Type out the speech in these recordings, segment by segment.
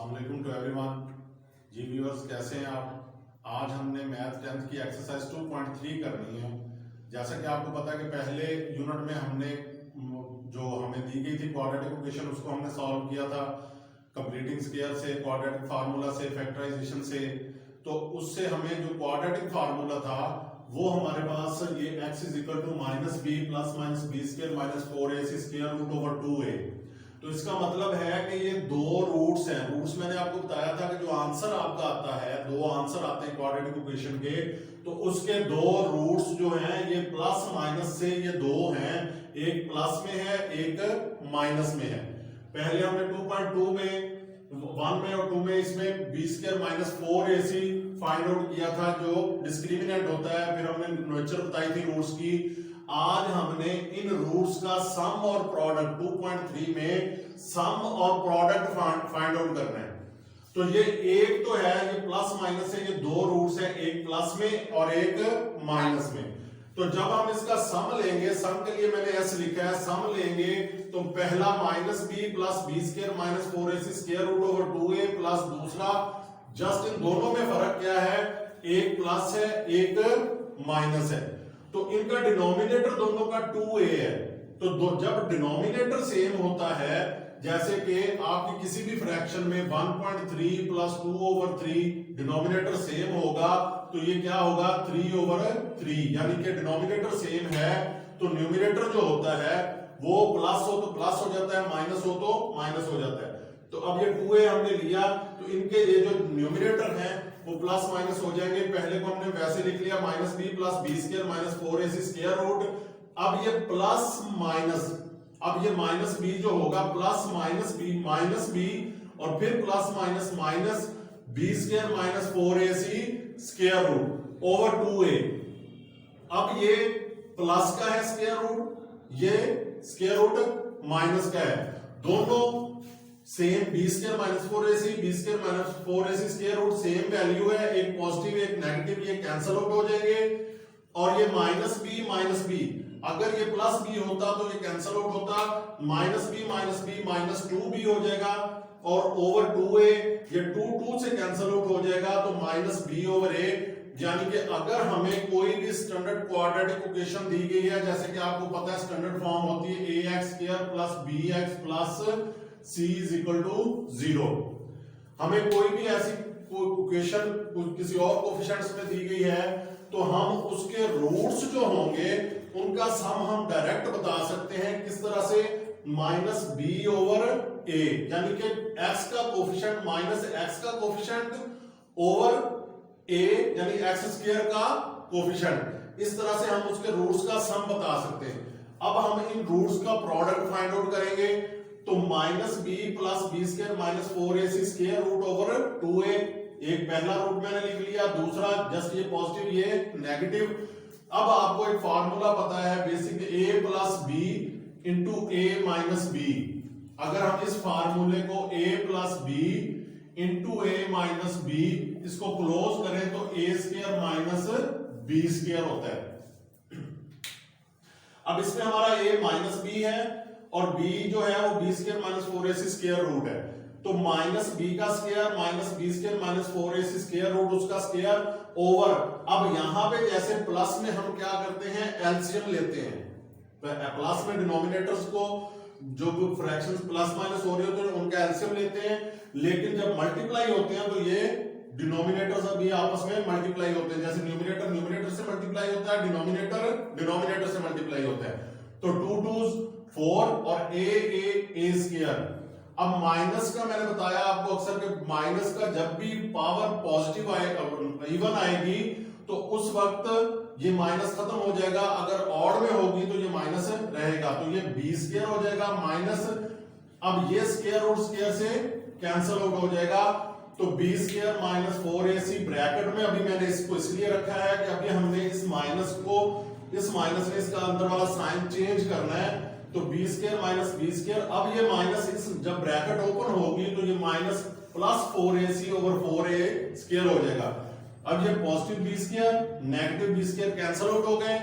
अस्सलाम वालेकुम to everyone. Ji viewers, कैसे हैं आप? आज हमने मैथ 10th की एक्सरसाइज 2.3 करनी है। जैसा कि आपको पता है कि पहले यूनिट में हमने जो हमें दी गई थी क्वाड्रेटिक इक्वेशन, उसको हमने सॉल्व किया था कंप्लीटिंग स्क्वायर से, क्वाड्रेटिक फार्मूला से, फैक्टराइजेशन से। तो उससे हमें जो क्वाड्रेटिक फार्मूला था वो हमारे पास ये x is equal to minus b plus minus b square minus 4ac square root over 2a। तो इसका मतलब है कि ये दो रूट्स हैं। रूट्स मैंने आपको बताया था कि जो आंसर आपका आता है, दो आंसर आते हैं क्वाड्रेटिक इक्वेशन के, तो उसके दो रूट्स जो हैं ये प्लस माइनस से ये दो हैं, एक प्लस में है एक माइनस में है। पहले हमने 2.2 में 1 में और 2 में इसमें b square minus 4ac find out किया था जो डिस्क्रिमिनेंट होता है। फिर हमने नेचर बताई थी रूट्स की। आज हमने इन रूट्स का सम और प्रोडक्ट 2.3 में सम और प्रोडक्ट फाइंड आउट करना है। तो ये एक तो है, ये प्लस माइनस है, ये दो रूट्स हैं, एक प्लस में और एक माइनस में। तो जब हम इसका सम लेंगे, सम के लिए मैंने एस लिखा है, सम लेंगे तो पहला minus b plus b square minus 4ac square root over 2a plus दूसरा, जस्ट इन दोनों में फर्क क्या है, एक प्लस है एक माइनस है। तो इनका डिनोमिनेटर दोनों का 2a है। तो जब डिनोमिनेटर सेम होता है, जैसे कि आपकी किसी भी फ्रैक्शन में 1.3 प्लस 2 ओवर 3 डिनोमिनेटर सेम होगा, तो ये क्या होगा 3 ओवर 3, यानी कि डिनोमिनेटर सेम है तो न्यूमिनेटर जो होता है वो प्लस हो तो प्लस हो जाता है, माइनस हो तो माइनस हो जाता है। तो अब ये 2a हमने लिया तो इनके ये जो न्यूमिनेटर हैं वो प्लस माइनस हो जाएंगे। पहले को हमने वैसे लिख लिया minus b plus b square minus 4ac square root. अब ये प्लस माइनस, अब ये माइनस बी जो होगा प्लस माइनस बी और फिर plus minus minus b square minus 4ac square root over 2a। अब ये प्लस का है स्क्वायर रूट, ये स्क्वायर रूट माइनस का है, दोनों same b square minus 4ac b square minus 4ac square root same value है, एक पॉजिटिव एक नेगेटिव, ये कैंसिल आउट हो जाएंगे। और ये माइनस बी अगर ये प्लस बी होता तो ये कैंसिल आउट होता, माइनस बी माइनस 2b हो जाएगा और ओवर 2a ये 2 से कैंसिल आउट हो जाएगा तो माइनस बी ओवर a। यानी कि अगर हमें कोई भी स्टैंडर्ड क्वाड्रेटिक इक्वेशन दी गई है, जैसे कि आपको पता है स्टैंडर्ड फॉर्म होती है ax square plus bx plus c is equal to 0। हमें कोई भी ऐसी इक्वेशन किसी और कोफिशिएंट्स में दी गई है तो हम उसके रूट्स जो होंगे उनका सम हम डायरेक्ट बता सकते हैं। किस तरह से, माइनस बी ओवर a, यानी कि x का कोफिशिएंट माइनस x का कोफिशिएंट ओवर a यानी x स्क्वायर का कोफिशिएंट। इस तरह से हम उसके रूट्स का सम बता सकते हैं। अब हम इन रूट्स का प्रोडक्ट फाइंड आउट करेंगे तो minus b plus b square minus 4ac square root over 2a, एक पहला रूट मैंने लिख लिया, दूसरा जस्ट ये पॉजिटिव ये नेगेटिव। अब आपको एक फार्मूला पता है basic, a plus b into a minus b. अगर हम इस फार्मूले को a plus b into a minus b इसको क्लोज करें तो a square minus b square होता है। अब इसमें हमारा a माइनस बी है और b जो है वो b square minus 4ac square root है। तो माइनस बी का square minus b square minus 4ac square root उसका स्क्वायर ओवर, अब यहां पे जैसे प्लस में हम क्या करते हैं एलसीएम लेते हैं, प्लस में डिनोमिनेटर्स को जो फ्रैक्शंस प्लस माइनस हो रहे होते हैं उनका एलसीएम लेते हैं, लेकिन जब मल्टीप्लाई होते हैं तो ये डिनोमिनेटर्स अभी आपस में मल्टीप्लाई होते हैं। जैसे न्यूमिनेटर से मल्टीप्लाई होता है, डिनोमिनेटर से मल्टीप्लाई होता है। तो 2 2s 4 और a स्क्वायर। अब माइनस का मैंने बताया आपको अक्सर कि माइनस का जब भी पावर पॉजिटिव आएगा, इवन आएगी, तो उस वक्त ये माइनस खत्म हो जाएगा, अगर ऑड में होगी तो ये माइनस रहेगा, तो ये बी स्क्वायर हो जाएगा माइनस, अब ये स्क्वायर रूट स्क्वायर से कैंसिल आउट हो जाएगा, तो b square minus 4ac bracket में अभी मैंने इसको इसलिए रखा है कि अभी हमने इस माइनस ने इसका अंदर वाला साइन चेंज करना है, तो b square minus b square. अब ये माइनस इस जब ब्रैकेट ओपन होगी तो ये minus plus 4ac over 4a square हो जाएगा। अब ये positive b square negative b square cancel out हो गए,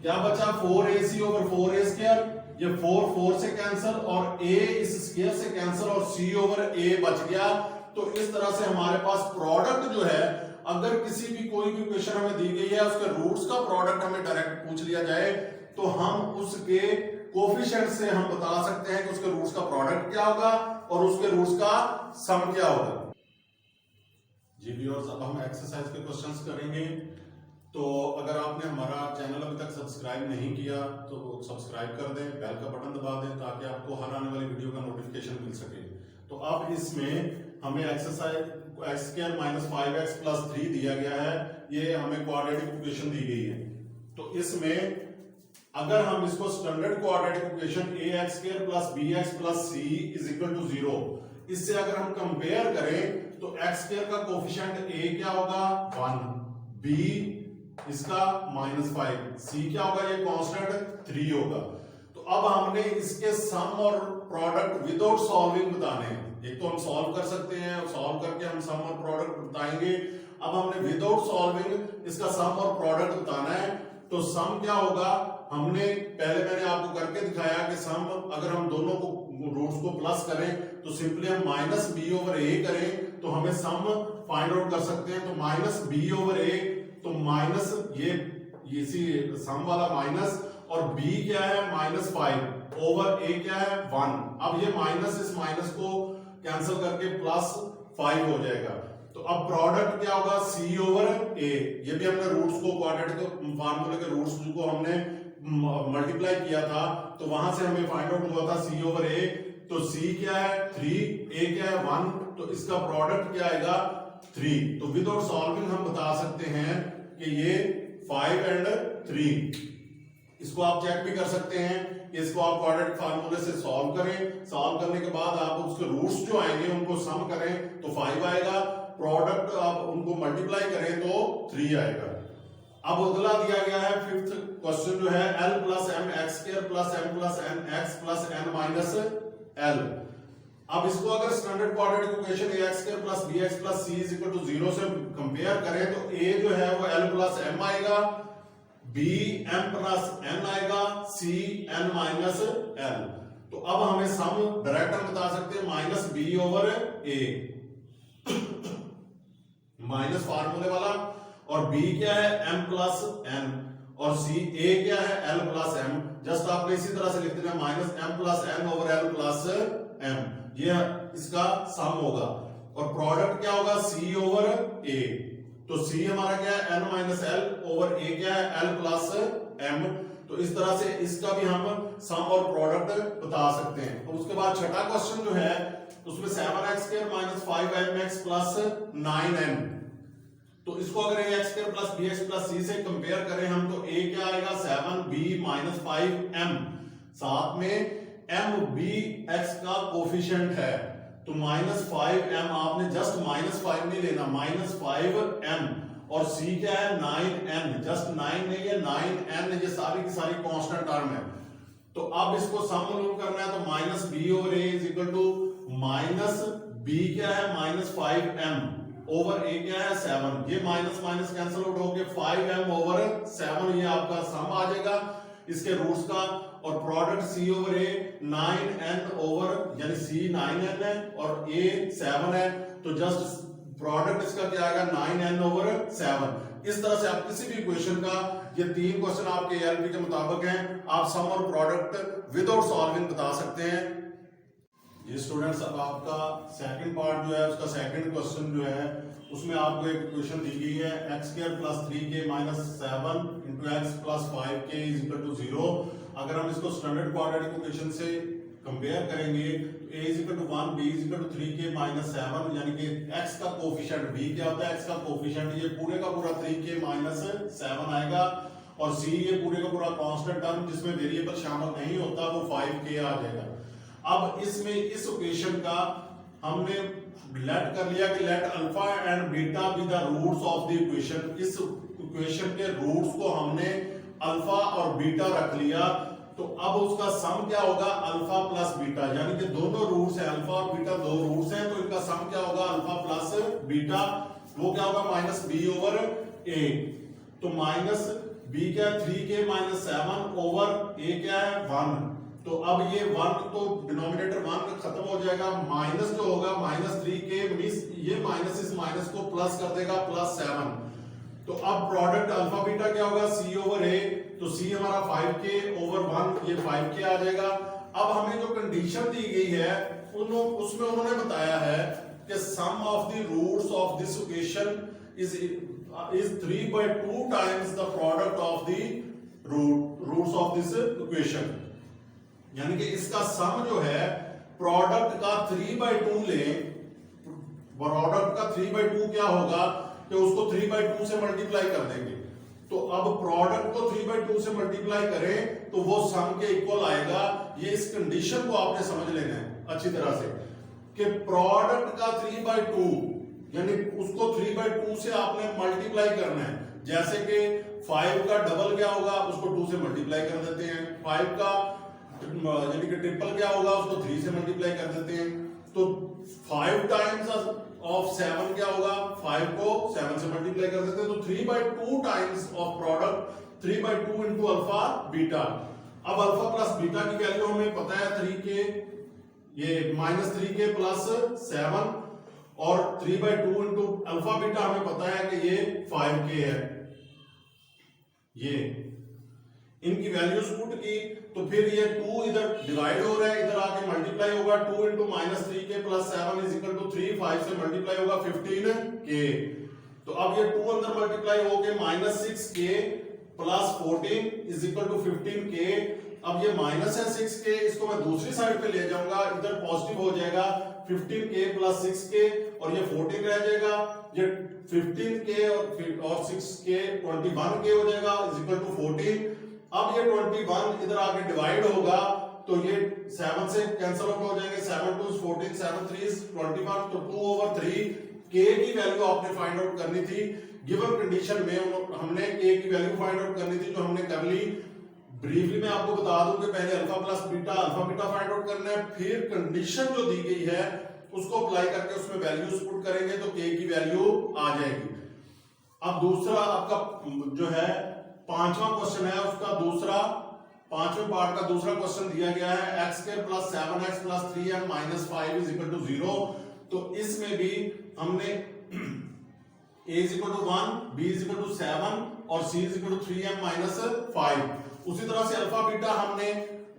क्या बचा 4ac ओवर 4a स्क्वायर ये 4 से कैंसिल और a इस स्क्वायर से कैंसिल और c ओवर a बच गया। तो इस तरह से हमारे पास प्रोडक्ट जो है, अगर किसी भी कोई भी क्वेश्चन हमें दी गई है उसके रूट्स का प्रोडक्ट हमें डायरेक्ट पूछ लिया जाए तो हम उसके कोफिशिएंट से हम बता सकते हैं कि उसके रूट्स का प्रोडक्ट क्या होगा और उसके रूट्स का सम क्या होगा। जी व्यूअर्स, अब हम एक्सरसाइज के क्वेश्चंस करेंगे। तो अगर आपने हमारा चैनल अभी तक सब्सक्राइब नहीं किया तो सब्सक्राइब कर दें, बेल का बटन दबा दें ताकि आपको हर आने वाली वीडियो का नोटिफिकेशन मिल सके। तो अब इसमें हमें exercise x square minus 5x plus 3 दिया गया है, ये हमें क्वाड्रेटिक इक्वेशन दी गई है। तो इसमें अगर हम इसको standard quadratic equation ax square plus bx plus c is equal to 0, इससे अगर हम कंपेयर करें तो x स्क्वायर का कोफिशिएंट a क्या होगा 1, b इसका -5, c क्या होगा ये कांस्टेंट 3 होगा। तो अब हमने इसके सम और प्रोडक्ट विदाउट सॉल्विंग बताने हैं। एक तो हम सॉल्व कर सकते हैं, सॉल्व करके हम सम और प्रोडक्ट बताएंगे। अब हमने विदाउट सॉल्विंग इसका सम और प्रोडक्ट बताना है। तो सम क्या होगा, हमने पहले मैंने आपको करके दिखाया कि सम अगर हम दोनों को रूट्स को प्लस करें तो सिंपली हम माइनस बी ओवर ए करें तो हमें सम फाइंड आउट कर सकते हैं। तो माइनस बी ओवर ए, तो माइनस ये इसी सम वाला माइनस और b क्या है -5 ओवर a क्या है 1। अब ये माइनस इस माइनस को कैंसिल करके +5 हो जाएगा। तो अब प्रोडक्ट क्या होगा c ओवर a, ये भी हमने रूट्स को क्वाड्रेटिक फार्मूले के रूट्स को हमने मल्टीप्लाई किया था तो वहां से हमें फाइंड आउट हुआ था c ओवर a। तो c क्या है 3, a क्या है 1, तो इसका प्रोडक्ट क्या आएगा 3। तो विदाउट सॉल्विंग हम बता सकते हैं कि ये 5 एंड 3। इसको आप चेक भी कर सकते हैं, इसको आप क्वाड्रेटिक फार्मूले से सॉल्व करें, सॉल्व करने के बाद आप उसके रूट्स जो आएंगे उनको सम करें तो 5 आएगा, प्रोडक्ट आप उनको मल्टीप्लाई करें तो 3 आएगा। अब अगला दिया गया है फिफ्थ क्वेश्चन जो है l plus m x square plus m plus n x plus n minus l। अब इसको अगर standard quadratic equation ax square plus bx plus c is equal to 0 से कंपेयर करें तो a जो है वो l प्लस m आएगा, b m प्लस n आएगा, c n माइनस l। तो अब हमें सम डायरेक्ट हम बता सकते हैं minus b over a minus फार्मूले वाला, और b क्या है m प्लस n और c a क्या है l प्लस m। जस्ट आपको इसी तरह से लिख देना minus m plus n over l plus m, ये इसका सम होगा। और प्रोडक्ट क्या होगा c ओवर a, तो c हमारा क्या है n minus l over a क्या है l प्लस m। तो इस तरह से इसका भी हम सम और प्रोडक्ट बता सकते हैं। तो उसके बाद छठा क्वेश्चन जो है उसमें 7x square minus 5mx plus 9n। तो इसको अगर ax square plus bx plus c से कंपेयर करें हम तो a क्या आएगा 7b माइनस 5m, साथ में m b x का कोफिशिएंट है तो -5m, आपने जस्ट -5 नहीं लेना, -5m, और c क्या है 9n, जस्ट 9 नहीं है 9n, ये सारी की सारी कांस्टेंट टर्म है। तो अब इसको सम करना है तो minus b over a is equal to minus b क्या है -5m ओवर ए क्या है 7, ये माइनस माइनस कैंसिल आउट होके 5m ओवर 7 ये आपका सम आ जाएगा इसके रूट्स का। और product c over a 9n over, यानी c 9n है और a 7 है, तो जस्ट प्रोडक्ट इसका क्या आएगा 9n ओवर 7। इस तरह से आप किसी भी इक्वेशन का, ये 3 क्वेश्चन आपके एलपी के मुताबिक हैं, आप सम और प्रोडक्ट विदाउट सॉल्विंग बता सकते हैं। ये स्टूडेंट्स, अब आपका सेकंड पार्ट जो है उसका सेकंड क्वेश्चन जो है उसमें आपको एक इक्वेशन दी गई है x square plus 3k minus 7 into x plus 5k is equal to 0। अगर हम इसको स्टैंडर्ड क्वाड्रेटिक इक्वेशन से कंपेयर करेंगे तो a is equal to 1, b is equal to 3k minus 7, यानी कि x का कोफिशिएंट b क्या होता है x का कोफिशिएंट, ये पूरे का पूरा 3k माइनस 7 आएगा, और c ये पूरे का पूरा कांस्टेंट टर्म जिसमें वेरिएबल शामिल नहीं होता वो 5k आ जाएगा। अब इसमें इस इक्वेशन का हमने लेट कर लिया कि let alpha and beta be the roots of the equation. इस इक्वेशन के रूट्स को हमने अल्फा और बीटा रख लिया, तो अब उसका सम क्या होगा अल्फा प्लस बीटा, यानी कि दोनों रूट्स हैं अल्फा और बीटा, दो रूट्स हैं, तो इनका सम क्या होगा अल्फा प्लस बीटा, वो क्या होगा माइनस बी ओवर ए। तो माइनस बी क्या है 3k माइनस 7 ओवर ए क्या है 1, तो अब ये 1 तो डिनोमिनेटर 1 खत्म हो जाएगा, माइनस जो होगा -3k मींस ये माइनस इस माइनस को प्लस कर देगा +7। तो अब प्रोडक्ट अल्फा बीटा क्या होगा, c/a, तो c हमारा 5k ओवर 1 ये 5k आ जाएगा। अब हमें जो कंडीशन दी गई है उसमें उन्होंने बताया है कि sum of the roots of this equation is 3/2 times the product of the roots of this equation, यानी कि इसका सम जो है प्रोडक्ट का 3/2 ले, प्रोडक्ट का 3/2 क्या होगा कि उसको 3/2 से मल्टीप्लाई कर देंगे। तो अब प्रोडक्ट को 3/2 से मल्टीप्लाई करें तो वो सम के इक्वल आएगा। ये इस कंडीशन को आपने समझ लेना है अच्छी तरह से कि प्रोडक्ट का 3/2 यानी उसको 3/2 से आपने मल्टीप्लाई करना है। जैसे कि 5 का डबल क्या होगा, उसको 2 से मल्टीप्लाई कर देते हैं। 5 का यानी कि ट्रिपल क्या होगा, उसको 3 से मल्टीप्लाई कर देते हैं। तो 5 टाइम्स ऑफ 7 क्या होगा, 5 को 7 से मल्टीप्लाई कर देते हैं। तो 3/2 times of product 3/2 into alpha beta. अब अल्फा प्लस बीटा की वैल्यू हमें पता है 3k, ये -3k प्लस 7 और 3/2 इंटू अल्फा बीटा हमें पता है कि ये 5k है। ये इनकी वैल्यूज पुट की तो फिर ये 2 इधर डिवाइड हो रहा है, इधर आके मल्टीप्लाई होगा। 2 into -3k plus 7 is equal to 3, 5 से मल्टीप्लाई होगा 15k। तो अब ये 2 अंदर मल्टीप्लाई हो गए -6k plus 14 is equal to 15k। अब ये माइनस है 6k, इसको मैं दूसरी साइड पे ले जाऊंगा, इधर पॉजिटिव हो जाएगा 15k प्लस 6k और ये 14 रह जाएगा। ये 15k और 6k 21k हो जाएगा इज इक्वल टू 14। अब ये 21 इधर आके डिवाइड होगा तो ये 7 से कैंसिल आउट हो जाएंगे। 7 2 14, 7 3 21, तो 2/3 k की वैल्यू आपने फाइंड आउट करनी थी। गिवन कंडीशन में हमने k की वैल्यू फाइंड आउट करनी थी, जो हमने कर ली। ब्रीफली मैं आपको बता दूं कि पहले अल्फा बीटा फाइंड आउट करना है, फिर कंडीशन जो दी गई है उसको अप्लाई करके उसमें वैल्यूज पुट करेंगे तो k की वैल्यू आ जाएगी। अब दूसरा आपका जो है 5वां क्वेश्चन है, उसका दूसरा 5वें पार्ट का दूसरा क्वेश्चन दिया गया है x² + 7x + 3m - 5 = 0। तो इसमें भी हमने a = 1, b = 7 और c = 3m - 5। उसी तरह से अल्फा बीटा हमने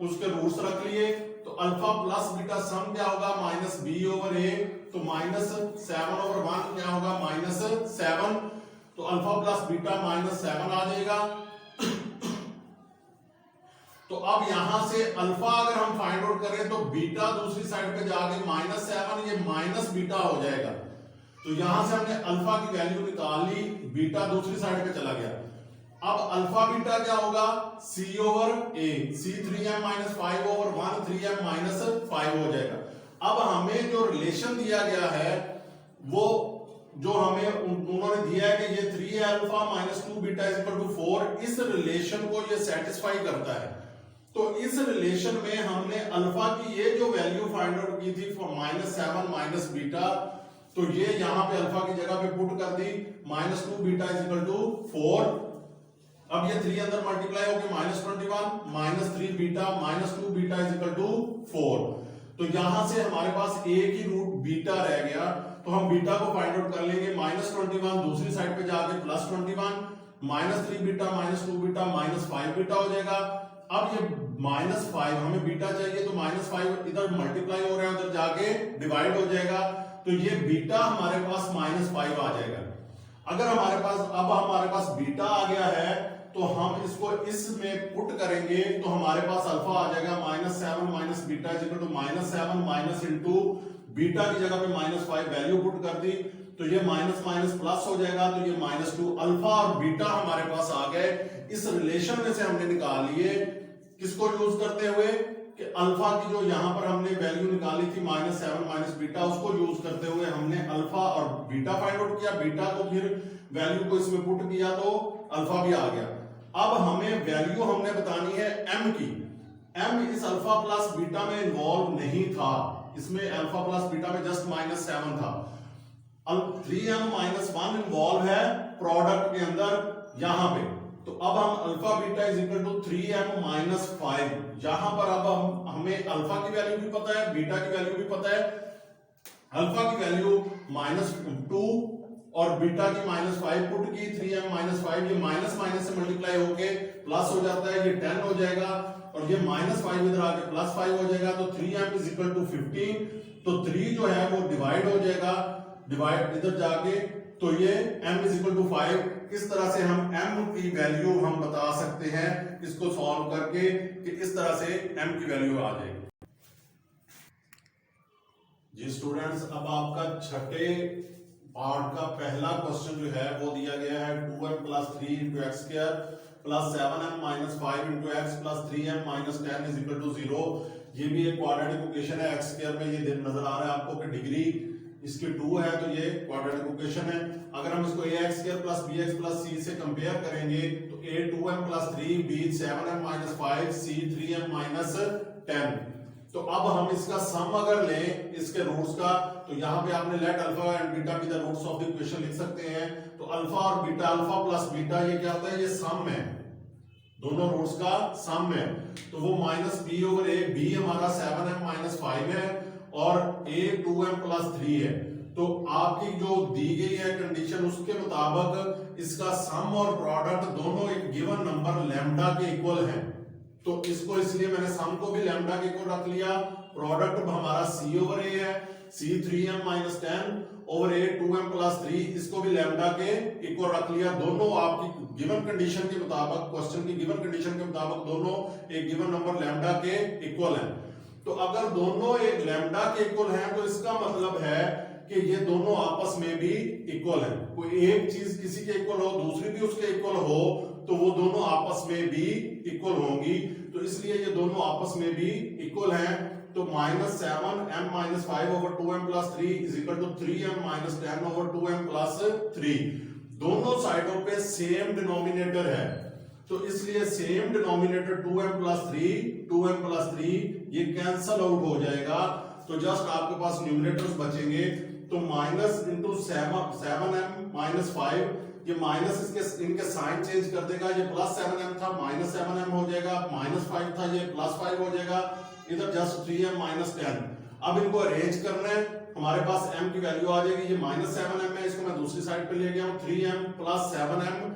उसके रूट्स रख लिए। तो अल्फा प्लस बीटा सम क्या होगा -b/a, तो -7/1 क्या होगा -7। तो अल्फा प्लस बीटा -7 आ जाएगा। तो अब यहां से अल्फा अगर हम फाइंड आउट करें तो बीटा दूसरी साइड पे जाके -7 ये माइनस बीटा हो जाएगा। तो यहां से हमने अल्फा की वैल्यू निकाल ली, बीटा दूसरी साइड पे चला गया। अब अल्फा बीटा क्या होगा c/a, c 3m - 5/1 3m - 5 हो जाएगा। अब हमें जो रिलेशन दिया गया है वो जो हमें उन्होंने दिया है कि ये 3α - 2β = 4, इस रिलेशन को ये सेटिस्फाई करता है। तो इस रिलेशन में हमने अल्फा की ये जो वैल्यू फाइंड आउट की थी -7 - बीटा, तो ये यहां पे अल्फा की जगह पे पुट कर दी -2β = 4। अब ये 3 अंदर मल्टीप्लाई होके -21 -3β -2β = 4। तो यहां से हमारे पास एक ही रूट बीटा रह गया, तो हम बीटा को फाइंड आउट कर लेंगे। -21 दूसरी साइड पे जाके +21 -3β -2β -5β हो जाएगा। अब ये -5 हमें बीटा चाहिए, तो -5 इधर मल्टीप्लाई हो रहा है, उधर जाके डिवाइड हो जाएगा। तो ये बीटा हमारे पास -5 आ जाएगा। अगर हमारे पास बीटा आ गया है तो हम इसको इसमें पुट करेंगे तो हमारे पास अल्फा आ जाएगा -7 - बीटा = -7 इंटू बीटा की जगह पे -5 वैल्यू पुट कर दी, तो ये माइनस प्लस हो जाएगा, तो ये -2 अल्फा और बीटा हमारे पास आ गए। इस रिलेशन में से हमने निकाल लिए, किसको यूज करते हुए कि अल्फा की जो यहां पर हमने वैल्यू निकाली थी -7 - बीटा, उसको यूज करते हुए हमने अल्फा और बीटा फाइंड आउट किया। बीटा को फिर वैल्यू को इसमें पुट किया तो अल्फा भी आ गया। अब हमें वैल्यू हमने बतानी है m की। m इस अल्फा प्लस बीटा में इन्वॉल्व नहीं था, इसमें अल्फा प्लस बीटा में जस्ट -7 था। 3m - 1 इन्वॉल्व है प्रोडक्ट के अंदर, यहां पे तो अब हम alpha beta is equal to 3m minus 5, यहां पर अब हमें अल्फा की वैल्यू भी पता है, बीटा की वैल्यू भी पता है। अल्फा की वैल्यू -2 और बीटा की -5 पुट की, 3m माइनस 5, ये माइनस माइनस से मल्टीप्लाई होके प्लस हो जाता है, ये 10 हो जाएगा और ये -5 इधर आके +5 हो जाएगा, तो 3m इज इक्वल टू 15। तो 3 जो है वो डिवाइड हो जाएगा, डिवाइड इधर जाके, तो ये m इज इक्वल टू 5। इस तरह से हम m की वैल्यू हम बता सकते हैं इसको सॉल्व करके कि इस तरह से m की वैल्यू आ जाएगी। जी स्टूडेंट्स, अब आपका छठे पार्ट का पहला क्वेश्चन जो है वो दिया गया है 2m plus 3 into x square plus 7m minus 5 into x plus 3m minus 10 is equal to 0। ये भी एक क्वाड्रेटिक इक्वेशन है, एक्स स्क्वायर में ये नजर आ रहा है आपको कि डिग्री इसकी 2 है, तो ये क्वाड्रेटिक इक्वेशन है। अगर हम इसको ax square plus bx plus c से कंपेयर करेंगे तो a 2m plus 3, b 7m minus 5, c 3m minus 10। तो अब हम इसका सम अगर लें इसके रूट्स का, तो यहाँ पे आपने let alpha and beta be the roots of the equation लिख सकते हैं। तो अल्फा और बीटा, अल्फा प्लस बीटा ये क्या होता है, ये सम है, दोनों रूट्स का सम है। तो वो माइनस बी ओवर ए, बी हमारा 7m माइनस 5 है और a 2m प्लस 3 है। तो आपकी जो दी गई है कंडीशन उसके मुताबिक इसका सम और प्रोडक्ट दोनों एक गिवन नंबर लैम्डा के इक्वल हैं। तो इसको इसलिए मैंने सम को भी लैम्डा के इक्वल रख लिया, प्रोडक्ट हमारा c ओवर a है, c 3m minus 10 over a 2m plus 3, इसको भी लैम्डा के इक्वल रख लिया। दोनों आपकी गिवन कंडीशन के मुताबिक, क्वेश्चन की गिवन कंडीशन के मुताबिक दोनों एक गिवन नंबर लैम्डा के इक्वल हैं। तो अगर दोनों एक लैम्डा के इक्वल हैं तो इसका मतलब है कि ये दोनों आपस में भी इक्वल हैं। कोई एक चीज किसी के इक्वल हो, दूसरी भी उसके इक्वल हो, तो वो दोनों आपस में भी इक्वल होंगी। तो इसलिए ये दोनों आपस में भी इक्वल हैं। तो -7m minus 5 over 2m plus 3 is equal to 3m minus 10 over 2m plus 3। दोनों साइडों पे सेम डिनोमिनेटर है, तो इसलिए सेम डिनोमिनेटर 2m प्लस 3 ये कैंसल आउट हो जाएगा। तो जस्ट आपके पास न्यूमरेटर्स बचेंगे। तो माइनस इंटू 7m माइनस 5, ये माइनस इसके इनके साइन चेंज कर देगा, ये प्लस 7m था माइनस 7m हो जाएगा, माइनस 5 था ये प्लस 5 हो जाएगा, इधर जस्ट 3m माइनस 10। अब इनको अरेंज करना है, हमारे पास m की वैल्यू आ जाएगी, ये माइनस 7m है, इसको मैं दूसरी साइड पे ले गया हूं, 3m प्लस 7m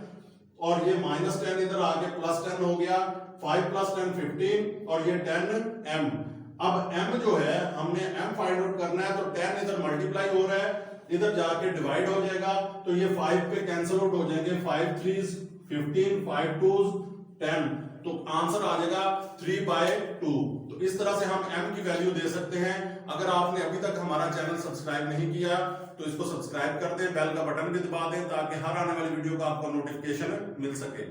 और ये माइनस 10 इधर आके प्लस 10 हो गया, 5 प्लस 10 15 और ये 10m। अब m जो है हमने m फाइंड आउट करना है, तो 10 इधर मल्टीप्लाई हो रहा है, इधर जाके डिवाइड हो जाएगा, तो ये 5 पे कैंसिल आउट हो जाएंगे, 5 3s 15, 5 2s 10, तो आंसर आ जाएगा 3/2। तो इस तरह से हम m की वैल्यू दे सकते हैं। अगर आपने अभी तक हमारा चैनल सब्सक्राइब नहीं किया तो इसको सब्सक्राइब कर दें, बेल का बटन भी दबा दें ताकि हर आने वाली वीडियो का आपको नोटिफिकेशन मिल सके।